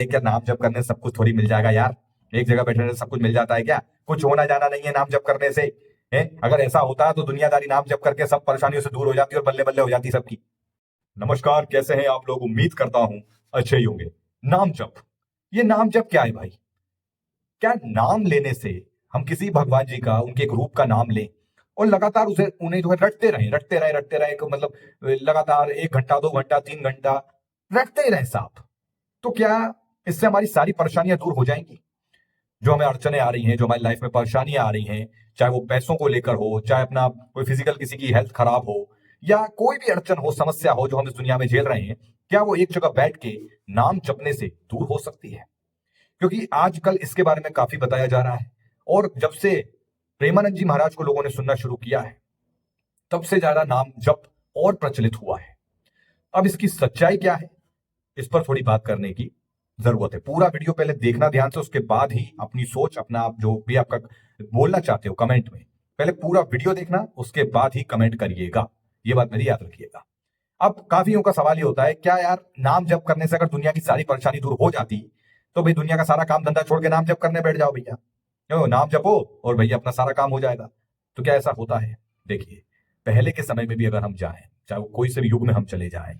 क्या नाम जप करने से सब कुछ थोड़ी मिल जाएगा यार। एक जगह बैठने से सब कुछ मिल जाता है क्या? कुछ होना जाना नहीं है नाम जप करने से। है अगर ऐसा होता तो दुनियादारी नाम जप करके सब परेशानियों से दूर हो जाती और बल्ले बल्ले हो जाती सबकी। नमस्कार, कैसे हैं आप लोग? उम्मीद करता हूं अच्छे ही होंगे। नाम जप, ये नाम जप क्या है भाई? क्या नाम लेने से हम किसी भगवान जी का, उनके एक रूप का नाम लें और लगातार उसे उन्हें जो है रटते रहे मतलब लगातार 1 घंटा 2 घंटा 3 घंटा रटते ही रहे साहब, तो क्या इससे हमारी सारी परेशानियां दूर हो जाएंगी? जो हमें अड़चने आ रही हैं, जो हमारी लाइफ में परेशानियां आ रही हैं, चाहे वो पैसों को लेकर हो, चाहे अपना कोई फिजिकल किसी की हेल्थ खराब हो, या कोई भी अड़चन हो, समस्या हो जो हम इस दुनिया में झेल रहे हैं, क्या वो एक जगह बैठ के नाम जपने से दूर हो सकती है? क्योंकि आजकल इसके बारे में काफी बताया जा रहा है, और जब से प्रेमानंद जी महाराज को लोगों ने सुनना शुरू किया है, तब से ज्यादा नाम जप और प्रचलित हुआ है। अब इसकी सच्चाई क्या है, इस पर थोड़ी बात करने की जरूरत है। पूरा वीडियो पहले देखना ध्यान से, उसके बाद ही अपनी सोच, अपना आप जो भी आपका बोलना चाहते हो कमेंट में, पहले पूरा वीडियो देखना, उसके बाद ही कमेंट करिएगा। ये बात मेरी याद रखिएगा। अब काफियों का सवाल ये होता है, क्या यार नाम जप करने से अगर दुनिया की सारी परेशानी दूर हो जाती तो भाई दुनिया का सारा काम धंधा छोड़ के नाम जप करने बैठ जाओ भैया, क्यों? नाम जपो और भैया अपना सारा काम हो जाएगा। तो क्या ऐसा होता है? देखिए, पहले के समय में भी अगर हम जाएं, चाहे वो कोई से भी युग में हम चले जाएं,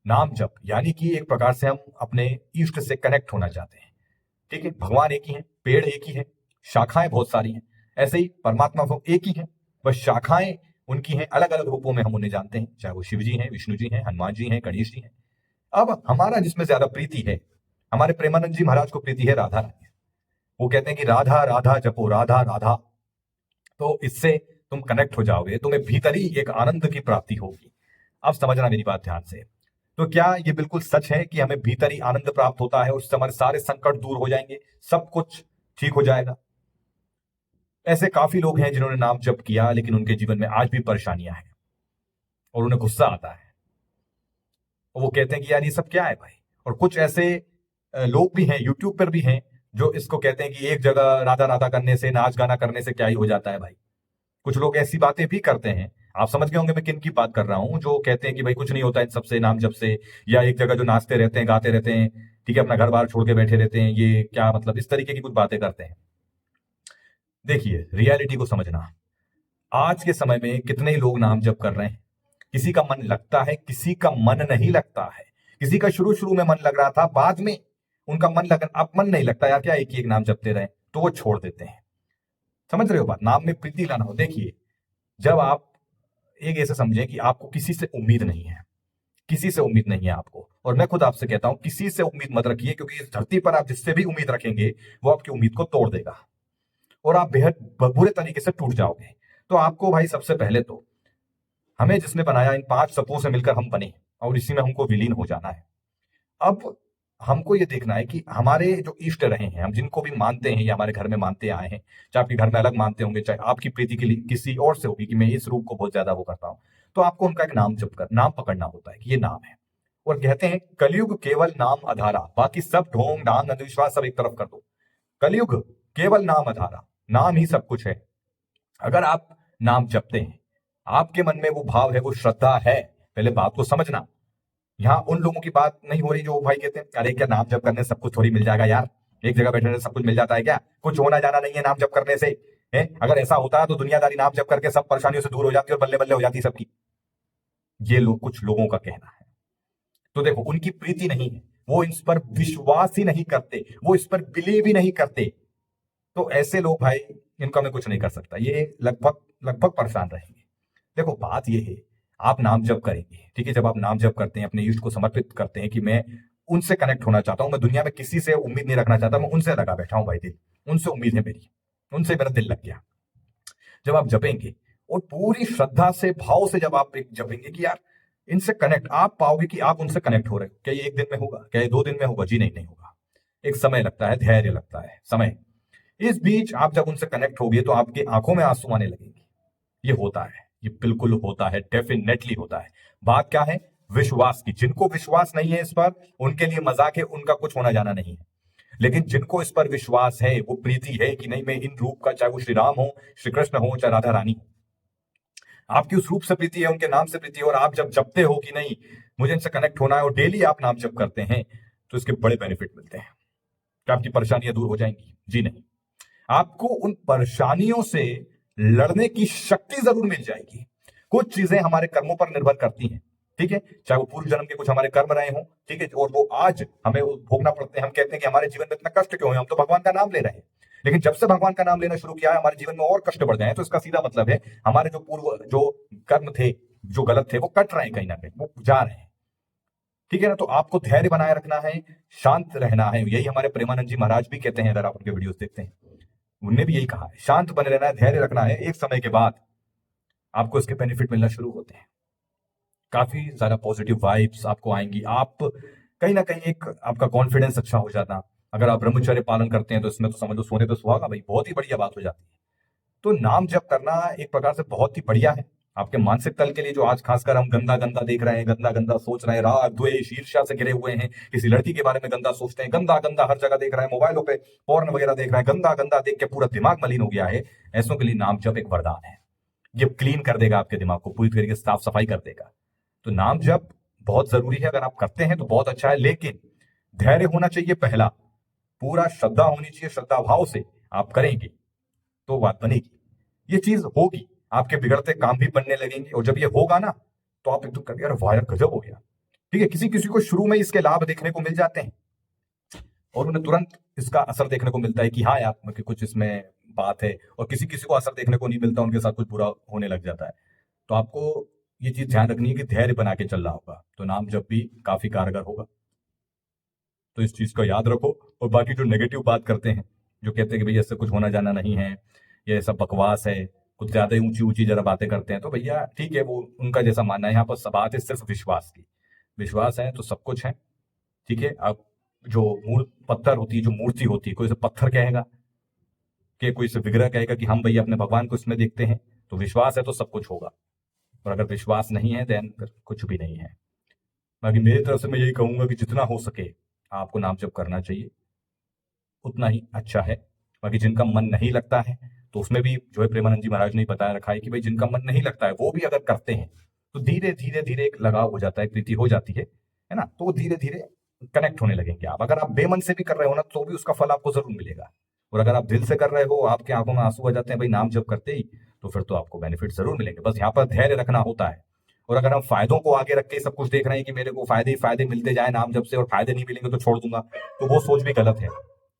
नाम जप यानी कि एक प्रकार से हम अपने इष्ट से कनेक्ट होना चाहते हैं। ठीक है, भगवान एक ही है, पेड़ एक ही है, शाखाएं बहुत सारी हैं। ऐसे ही परमात्मा वो एक ही है, बस शाखाएं उनकी हैं, अलग अलग रूपों में हम उन्हें जानते हैं, चाहे वो शिव जी हैं, विष्णु जी हैं, हनुमान जी हैं, गणेश जी हैं। अब हमारा जिसमें ज्यादा प्रीति है, हमारे प्रेमानंद जी महाराज को प्रीति है राधा रानी। वो कहते हैं कि राधा राधा जपो, राधा राधा, तो इससे तुम कनेक्ट हो जाओगे, तुम्हें भीतरी एक आनंद की प्राप्ति होगी। अब समझना मेरी बात ध्यान से। तो क्या ये बिल्कुल सच है कि हमें भीतरी आनंद प्राप्त होता है और उससे हमारे सारे संकट दूर हो जाएंगे, सब कुछ ठीक हो जाएगा? ऐसे काफी लोग हैं जिन्होंने नाम जप किया, लेकिन उनके जीवन में आज भी परेशानियां हैं और उन्हें गुस्सा आता है, और वो कहते हैं कि यार ये सब क्या है भाई। और कुछ ऐसे लोग भी हैं, यूट्यूब पर भी हैं, जो इसको कहते हैं कि एक जगह राधा राधा करने से, नाच गाना करने से क्या ही हो जाता है भाई। कुछ लोग ऐसी बातें भी करते हैं, आप समझ गए होंगे मैं किन की बात कर रहा हूं, जो कहते हैं कि भाई कुछ नहीं होता इन सबसे, नाम जप से, या एक जगह जो नाचते रहते हैं, गाते रहते हैं, ठीक है, अपना घर बार छोड़ के बैठे रहते हैं, ये क्या मतलब, इस तरीके की कुछ बातें करते हैं। देखिए, रियलिटी को समझना। आज के समय में कितने ही लोग नाम जप कर रहे हैं, किसी का मन लगता है, किसी का मन नहीं लगता है। किसी का शुरू शुरू में मन लग रहा था, बाद में उनका मन लग, अब मन नहीं लगता यार, क्या एक ही एक नाम जपते रहे, तो वो छोड़ देते हैं। समझ रहे हो बात? नाम में प्रीति लाना हो। देखिए, जब आप एक ऐसे समझें कि आपको किसी से उम्मीद नहीं है, किसी से उम्मीद नहीं है आपको, और मैं खुद आपसे कहता हूं किसी से उम्मीद मत रखिए, क्योंकि इस धरती पर आप जिससे भी उम्मीद रखेंगे वो आपकी उम्मीद को तोड़ देगा और आप बेहद बुरे तरीके से टूट जाओगे। तो आपको भाई सबसे पहले तो हमें जिसने बनाया, इन 5 तत्वों से मिलकर हम बने और इसी में हमको विलीन हो जाना है। अब हमको ये देखना है कि हमारे जो इष्ट रहे हैं, हम जिनको भी मानते हैं या हमारे घर में मानते आए हैं, चाहे आपके घर में अलग मानते होंगे, चाहे आपकी प्रीति के लिए किसी और से होगी कि मैं इस रूप को बहुत ज्यादा वो करता हूं, तो आपको उनका एक नाम जप कर, नाम पकड़ना होता है कि ये नाम है। और कहते हैं कलयुग केवल नाम आधारा, बाकी सब ढोंग डांग अंधविश्वास सब एक तरफ कर दो। कलयुग केवल नाम आधारा, नाम ही सब कुछ है। अगर आप नाम जपते हैं, आपके मन में वो भाव है, वो श्रद्धा है, पहले बात को समझना। यहाँ उन लोगों की बात नहीं हो रही जो भाई कहते हैं अरे क्या नाम जप करने से सब कुछ थोड़ी मिल जाएगा यार, एक जगह बैठने से सब कुछ मिल जाता है क्या? कुछ होना जाना नहीं है नाम जप करने से। है अगर ऐसा होता तो दुनियादारी नाम जप करके सब परेशानियों से दूर हो जाती और बल्ले बल्ले हो जाती सबकी। ये लोग, कुछ लोगों का कहना है। तो देखो, उनकी प्रीति नहीं है, वो इस पर विश्वास ही नहीं करते, वो इस पर बिलीव ही नहीं करते। तो ऐसे लोग भाई, इनका मैं कुछ नहीं कर सकता, ये लगभग लगभग परेशान रहेंगे। देखो बात ये है, आप नाम जप करेंगे, ठीक है, जब आप नाम जप करते हैं, अपने इष्ट को समर्पित करते हैं कि मैं उनसे कनेक्ट होना चाहता हूं, मैं दुनिया में किसी से उम्मीद नहीं रखना चाहता, मैं उनसे लगा बैठा हूं भाई, दिल उनसे उम्मीद है मेरी, उनसे मेरा दिल लग गया। जब आप जपेंगे और पूरी श्रद्धा से, भाव से जब आप जपेंगे कि यार इनसे कनेक्ट, आप पाओगे कि आप उनसे कनेक्ट हो रहे हो। क्या ये एक दिन में होगा? क्या ये 2 दिन में होगा? जी नहीं, नहीं होगा। एक समय लगता है, धैर्य लगता है, समय। इस बीच आप जब उनसे कनेक्ट होगे तो आपकी आंखों में आंसू आने लगेंगे। ये होता है, ये बिल्कुल होता है, डेफिनेटली होता है। बात क्या है? विश्वास की। जिनको विश्वास नहीं है इस पर, उनके लिए मजाक है, उनका कुछ होना जाना नहीं है। लेकिन जिनको इस पर विश्वास है, वो प्रीति है कि नहीं, मैं इन रूप का, चाहे वो श्री राम हो, श्री कृष्ण हो, चाहे राधा रानी हो, आपकी उस रूप से प्रीति है, उनके नाम से प्रीति है, और आप जब जपते हो कि नहीं मुझे इनसे कनेक्ट होना है, और डेली आप नाम जप करते हैं, तो इसके बड़े बेनिफिट मिलते हैं। क्या आपकी परेशानियां दूर हो जाएंगी? जी नहीं, आपको उन परेशानियों से लड़ने की शक्ति जरूर मिल जाएगी। कुछ चीजें हमारे कर्मों पर निर्भर करती हैं, ठीक है, चाहे वो पूर्व जन्म के कुछ हमारे कर्म रहे हों, ठीक है, और वो आज हमें भोगना पड़ते हैं। हम कहते हैं कि हमारे जीवन में इतना कष्ट क्यों है, हम तो भगवान का नाम ले रहे हैं। लेकिन जब से भगवान का नाम लेना शुरू किया है, हमारे जीवन में और कष्ट बढ़ गए हैं। तो इसका सीधा मतलब है हमारे जो पूर्व जो कर्म थे, जो गलत थे, वो कट रहे हैं, कहीं ना कहीं वो जा रहे हैं, ठीक है ना। तो आपको धैर्य बनाए रखना है, शांत रहना है। यही हमारे प्रेमानंद जी महाराज भी कहते हैं, अगर आप उनके वीडियोस देखते हैं, उनने भी यही कहा है, शांत बने रहना है, धैर्य रखना है। एक समय के बाद आपको इसके बेनिफिट मिलना शुरू होते हैं, काफी सारा पॉजिटिव वाइब्स आपको आएंगी। आप कहीं ना कहीं एक आपका कॉन्फिडेंस अच्छा हो जाता। अगर आप ब्रह्मचर्य पालन करते हैं तो इसमें तो समझ लो सोने पे सुहागा भाई, बहुत ही बढ़िया बात हो जाती है। तो नाम जप करना एक प्रकार से बहुत ही बढ़िया है आपके मानसिक तल के लिए। जो आज खासकर हम गंदा गंदा देख रहे हैं, गंदा गंदा सोच रहे हैं, राग द्वेष ईर्ष्या से घिरे हुए हैं, किसी लड़की के बारे में गंदा सोचते हैं, गंदा गंदा हर जगह देख रहे हैं, मोबाइलों पे पोर्न वगैरह देख रहे हैं, गंदा गंदा देख के पूरा दिमाग मलिन हो गया है। ऐसों के लिए नाम जप एक वरदान है। ये क्लीन कर देगा आपके दिमाग को, पूरी तरीके से साफ सफाई कर देगा। तो नाम जप बहुत जरूरी है, अगर आप करते हैं तो बहुत अच्छा है। लेकिन धैर्य होना चाहिए पहला, पूरा श्रद्धा होनी चाहिए, श्रद्धा भाव से आप करेंगे तो बात बनेगी, ये चीज होगी, आपके बिगड़ते काम भी बनने लगेंगे। और जब ये होगा ना, तो आप एकदम करेंगे, यार वाह यार गजब हो गया, ठीक है। किसी किसी को शुरू में इसके लाभ देखने को मिल जाते हैं और उन्हें तुरंत इसका असर देखने को मिलता है कि हाँ यार मतलब कुछ इसमें बात है, और किसी किसी को असर देखने को नहीं मिलता, उनके साथ कुछ बुरा होने लग जाता है। तो आपको ये चीज ध्यान रखनी है कि धैर्य बना के चलना होगा, तो नाम जब भी काफी कारगर होगा। तो इस चीज को याद रखो। और बाकी जो नेगेटिव बात करते हैं, जो कहते हैं कि भैया इससे कुछ होना जाना नहीं है, ये सब बकवास है, कुछ ज्यादा ही ऊंची ऊंची जरा बातें करते हैं, तो भैया ठीक है, वो उनका जैसा मानना है। यहाँ पर सब बात है सिर्फ विश्वास की। विश्वास है तो सब कुछ है, ठीक है। अब जो मूल पत्थर होती है, जो मूर्ति होती है, कोई इसे पत्थर कहेगा कि कोई इसे विग्रह कहेगा कि हम भैया अपने भगवान को इसमें देखते हैं। तो विश्वास है तो सब कुछ होगा, और अगर विश्वास नहीं है देन फिर कुछ भी नहीं है। बाकी मेरी तरफ से मैं यही कहूंगा कि जितना हो सके आपको नाम जप करना चाहिए, उतना ही अच्छा है। बाकी जिनका मन नहीं लगता है, तो उसमें भी जो है प्रेमानंद जी महाराज ने बताया रखा है कि भाई जिनका मन नहीं लगता है वो भी अगर करते हैं तो धीरे धीरे धीरे एक लगाव हो जाता है, प्रीति हो जाती है ना। तो वो धीरे धीरे कनेक्ट होने लगेंगे। आप अगर आप बेमन से भी कर रहे हो ना, तो भी उसका फल आपको जरूर मिलेगा। और अगर आप दिल से कर रहे हो, आपकी आंखों में आंसू आ जाते हैं भाई नाम जप करते ही, तो फिर तो आपको बेनिफिट जरूर मिलेंगे। बस यहाँ पर धैर्य रखना होता है। और अगर हम फायदों को आगे रख के सब कुछ देख रहे हैं कि मेरे को फायदे ही फायदे मिलते जाए नाम जप से, और फायदे नहीं मिलेंगे तो छोड़ दूंगा, तो वो सोच भी गलत है।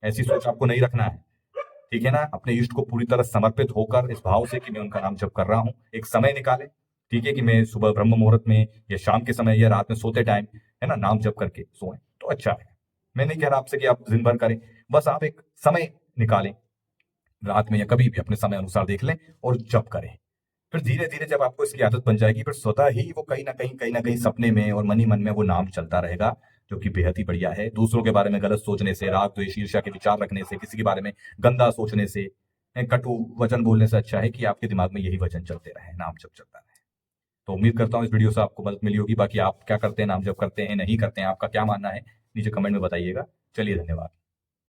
ऐसी सोच आपको नहीं रखना है, ठीक है ना। अपने इष्ट को पूरी तरह समर्पित होकर इस भाव से कि मैं उनका नाम जप कर रहा हूँ, एक समय निकाले, ठीक है, कि मैं सुबह ब्रह्म मुहूर्त में या शाम के समय या रात में सोते टाइम, है ना, नाम जप करके सोएं तो अच्छा है। मैं नहीं कह रहा आपसे कि आप दिन भर करें, बस आप एक समय निकालें रात में या कभी भी अपने समय अनुसार देख लें और जप करें। फिर धीरे धीरे जब आपको इसकी आदत बन जाएगी, फिर स्वतः ही वो कहीं ना कहीं सपने में और मन ही मन में वो नाम चलता रहेगा, जो कि बेहद ही बढ़िया है। दूसरों के बारे में गलत सोचने से, राग द्वेष ईर्ष्या के विचार रखने से, किसी के बारे में गंदा सोचने से, कटु वचन बोलने से अच्छा है कि आपके दिमाग में यही वचन चलते रहे, नाम जप चलता रहे। तो उम्मीद करता हूँ इस वीडियो से आपको मदद मिली होगी। बाकी आप क्या करते हैं, नाम जप करते हैं नहीं करते हैं, आपका क्या मानना है, नीचे कमेंट में बताइएगा। चलिए धन्यवाद।